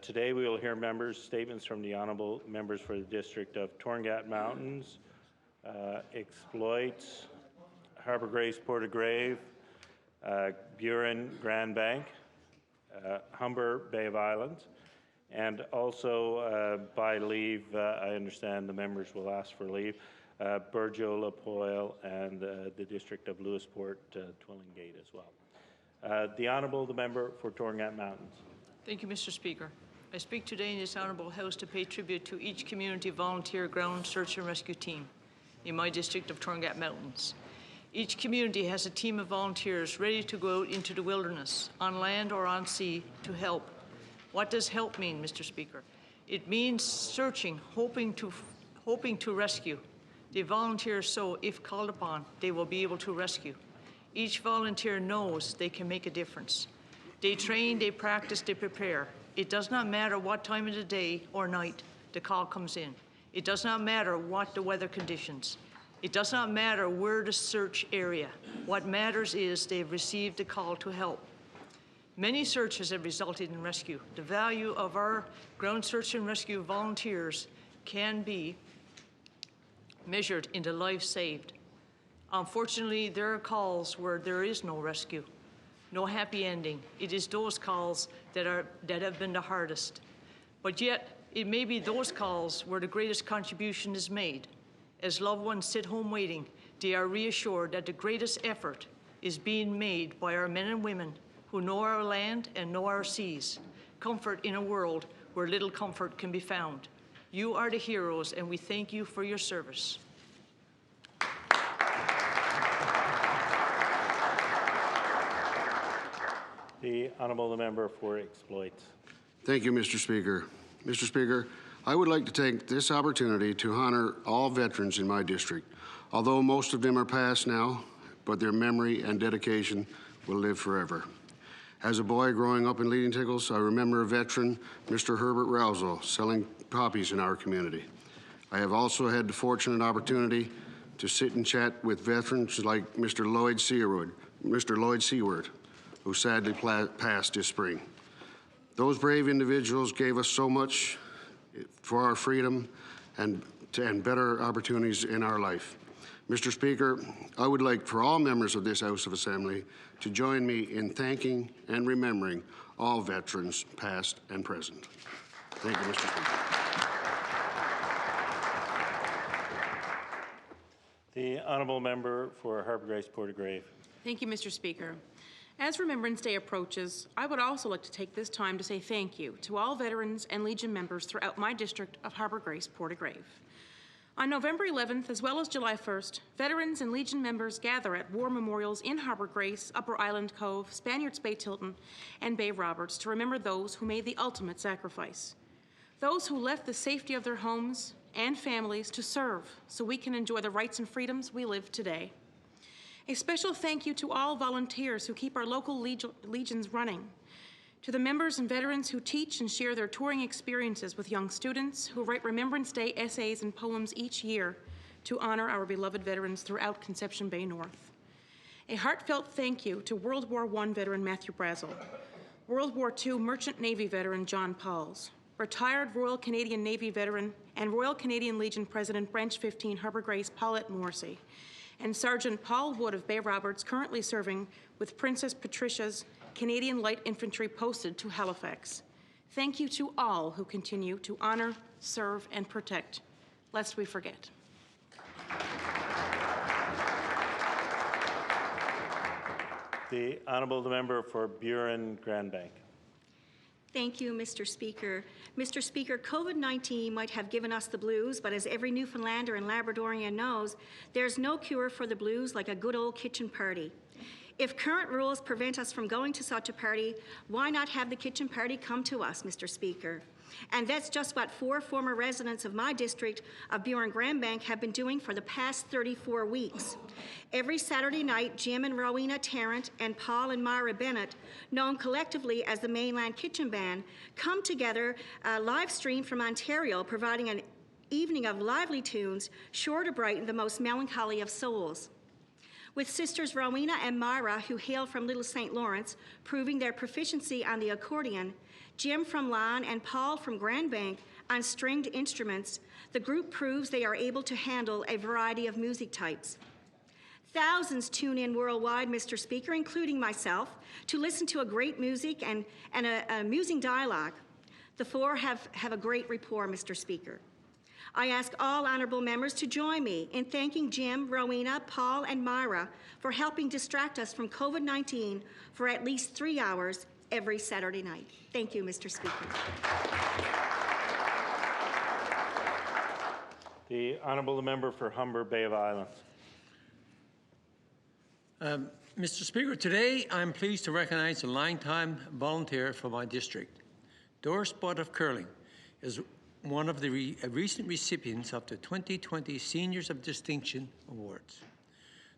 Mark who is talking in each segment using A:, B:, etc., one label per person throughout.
A: Today we will hear statements from the honourable members for the district of Torngat Mountains, Exploits, Harbour Grace, Portagrave, Burin, Grand Bank, Humber, Bay of Islands, and also by leave, I understand the members will ask for leave, Burgeo, Lapoile, and the district of Lewisport, Twillingate as well. The member for Torngat Mountains.
B: Thank you, Mr. Speaker. I speak today in this honourable House to pay tribute to each community volunteer ground search and rescue team in my district of Torngat Mountains. Each community has a team of volunteers ready to go out into the wilderness, on land or on sea, to help. What does help mean, Mr. Speaker? It means searching, hoping to rescue. They volunteer so, if called upon, they will be able to rescue. Each volunteer knows they can make a difference. They train, they practice, they prepare. It does not matter what time of the day or night the call comes in. It does not matter what the weather conditions. It does not matter where the search area. What matters is they've received the call to help. Many searches have resulted in rescue. The value of our ground search and rescue volunteers can be measured in the lives saved. Unfortunately, there are calls where there is no rescue, no happy ending. It is those calls that have been the hardest. But yet, it may be those calls where the greatest contribution is made. As loved ones sit home waiting, they are reassured that the greatest effort is being made by our men and women who know our land and know our seas. Comfort in a world where little comfort can be found. You are the heroes, and we thank you for your service.
A: The honourable member for Exploits.
C: Thank you, Mr. Speaker. Mr. Speaker, I would like to take this opportunity to honour all veterans in my district. Although most of them are past now, but their memory and dedication will live forever. As a boy growing up in Leading Tickles, I remember a veteran, Mr. Herbert Rousel, selling poppies in our community. I have also had the fortunate opportunity to sit and chat with veterans like Mr. Lloyd Seward, who sadly passed this spring. Those brave individuals gave us so much for our freedom and better opportunities in our life. Mr. Speaker, I would like for all members of this House of Assembly to join me in thanking and remembering all veterans, past and present. Thank you, Mr. Speaker.
A: The honourable member for Harbour Grace, Portagrave.
D: Thank you, Mr. Speaker. As Remembrance Day approaches, I would also like to take this time to say thank you to all veterans and Legion members throughout my district of Harbour Grace, Portagrave. On November 11th, as well as July 1st, veterans and Legion members gather at war memorials in Harbour Grace, Upper Island Cove, Spaniards Bay Tilton, and Bay Roberts to remember those who made the ultimate sacrifice. Those who left the safety of their homes and families to serve so we can enjoy the rights and freedoms we live today. A special thank you to all volunteers who keep our local legions running, to the members and veterans who teach and share their touring experiences with young students who write Remembrance Day essays and poems each year to honor our beloved veterans throughout Conception Bay North. A heartfelt thank you to World War I veteran Matthew Brazel, World War II Merchant Navy veteran John Pauls, retired Royal Canadian Navy veteran and Royal Canadian Legion President Branch 15 Harbour Grace Paulette Morsey, and Sergeant Paul Wood of Bay Roberts, currently serving with Princess Patricia's Canadian Light Infantry posted to Halifax. Thank you to all who continue to honor, serve, and protect, lest we forget.
A: The honourable member for Burin, Grand Bank.
E: Thank you, Mr. Speaker. Mr. Speaker, COVID-19 might have given us the blues, but as every Newfoundlander and Labradorian knows, there's no cure for the blues like a good old kitchen party. If current rules prevent us from going to such a party, why not have the kitchen party come to us, Mr. Speaker? And that's just what 4 former residents of my district of Burin Grand Bank have been doing for the past 34 weeks. Every Saturday night, Jim and Rowena Tarrant and Paul and Myra Bennett, known collectively as the Mainland Kitchen Band, come together live stream from Ontario, providing an evening of lively tunes sure to brighten the most melancholy of souls. With sisters Rowena and Myra, who hail from Little St. Lawrence, proving their proficiency on the accordion, Jim from Lan and Paul from Grand Bank on stringed instruments, the group proves they are able to handle a variety of music types. Thousands tune in worldwide, Mr. Speaker, including myself, to listen to a great music and an amusing dialogue. The four have a great rapport, Mr. Speaker. I ask all honourable members to join me in thanking Jim, Rowena, Paul, and Myra for helping distract us from COVID-19 for at least 3 hours every Saturday night. Thank you, Mr. Speaker.
A: The Honourable Member for Humber Bay of Islands.
F: Mr. Speaker, today I'm pleased to recognise a long-time volunteer for my district. Doris Butt of Curling is one of the recent recipients of the 2020 Seniors of Distinction Awards.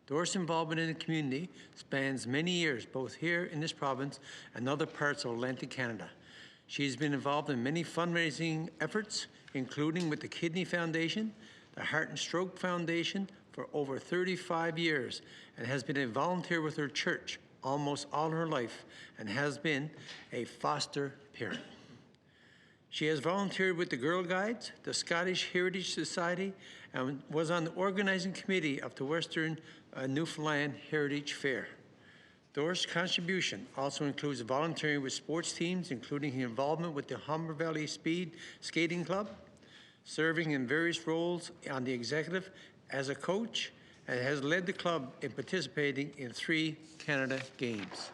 F: Doris' involvement in the community spans many years, both here in this province and other parts of Atlantic Canada. She has been involved in many fundraising efforts, including with the Kidney Foundation, the Heart and Stroke Foundation, for over 35 years, and has been a volunteer with her church almost all her life, and has been a foster parent. She has volunteered with the Girl Guides, the Scottish Heritage Society, and was on the organizing committee of the Western Newfoundland Heritage Fair. Doris' contribution also includes volunteering with sports teams, including her involvement with the Humber Valley Speed Skating Club, serving in various roles on the executive as a coach, and has led the club in participating in 3 Canada Games.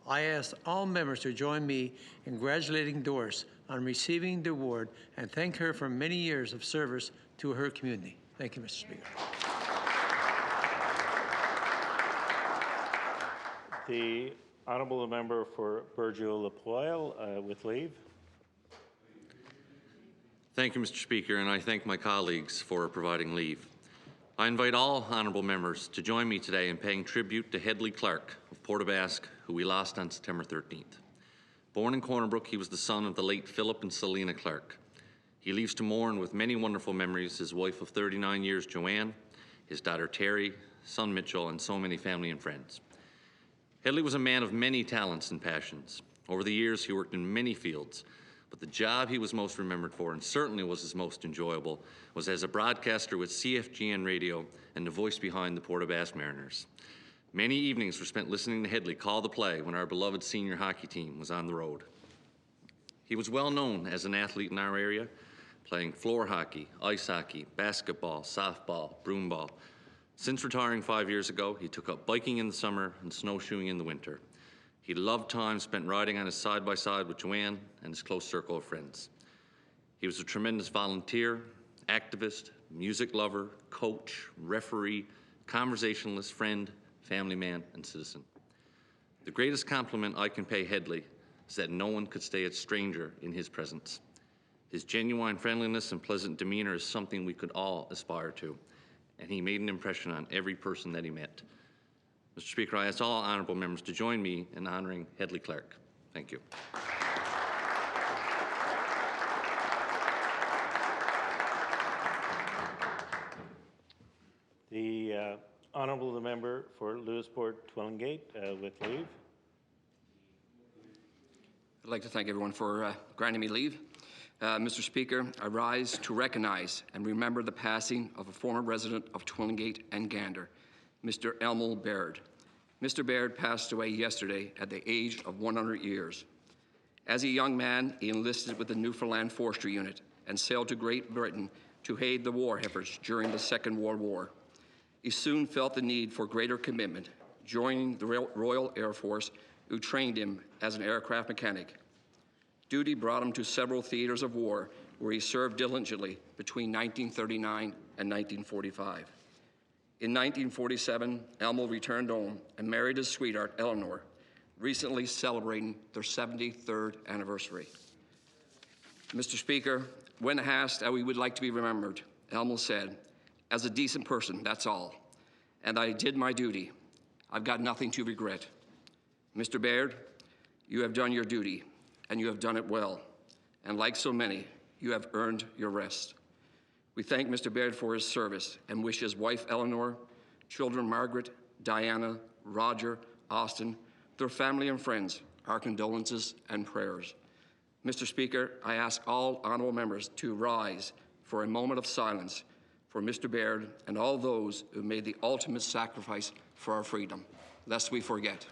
F: I ask all members to join me in congratulating Doris on receiving the award and thank her for many years of service to her community. Thank you, Mr. Speaker.
A: The Honourable Member for Burgeo-La-Poile with leave.
G: Thank you, Mr. Speaker, and I thank my colleagues for providing leave. I invite all honourable members to join me today in paying tribute to Hedley Clark of Port aux Basques, who we lost on September 13th. Born in Corner Brook, he was the son of the late Philip and Selina Clark. He leaves to mourn with many wonderful memories, his wife of 39 years, Joanne, his daughter Terry, son Mitchell, and so many family and friends. Hedley was a man of many talents and passions. Over the years, he worked in many fields, but the job he was most remembered for, and certainly was his most enjoyable, was as a broadcaster with CFGN Radio and the voice behind the Port aux Basques Mariners. Many evenings were spent listening to Hedley call the play when our beloved senior hockey team was on the road. He was well known as an athlete in our area, playing floor hockey, ice hockey, basketball, softball, broomball. Since retiring 5 years ago, he took up biking in the summer and snowshoeing in the winter. He loved time spent riding on his side-by-side with Joanne and his close circle of friends. He was a tremendous volunteer, activist, music lover, coach, referee, conversationalist, friend, family man, and citizen. The greatest compliment I can pay Hedley is that no one could stay a stranger in his presence. His genuine friendliness and pleasant demeanor is something we could all aspire to, and he made an impression on every person that he met. Mr. Speaker, I ask all honourable members to join me in honouring Hedley Clark. Thank you.
A: The Honourable Member for Lewisporte Twillingate with leave.
H: I'd like to thank everyone for granting me leave. Mr. Speaker, I rise to recognize and remember the passing of a former resident of Twillingate and Gander, Mr. Elmo Baird. Mr. Baird passed away yesterday at the age of 100 years. As a young man, he enlisted with the Newfoundland Forestry Unit and sailed to Great Britain to aid the war efforts during the Second World War. He soon felt the need for greater commitment, joining the Royal Air Force, who trained him as an aircraft mechanic. Duty brought him to several theaters of war, where he served diligently between 1939 and 1945. In 1947, Elmo returned home and married his sweetheart, Eleanor, recently celebrating their 73rd anniversary. Mr. Speaker, when asked how he would like to be remembered, Elmo said, "As a decent person, that's all. And I did my duty. I've got nothing to regret." Mr. Baird, you have done your duty, and you have done it well. And like so many, you have earned your rest. We thank Mr. Baird for his service and wish his wife, Eleanor, children Margaret, Diana, Roger, Austin, their family and friends, our condolences and prayers. Mr. Speaker, I ask all honourable members to rise for a moment of silence for Mr. Baird and all those who made the ultimate sacrifice for our freedom, lest we forget.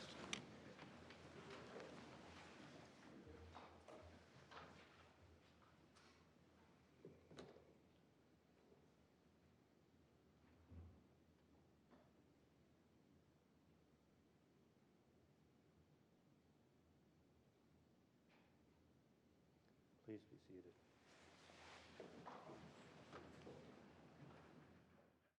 A: Please be seated.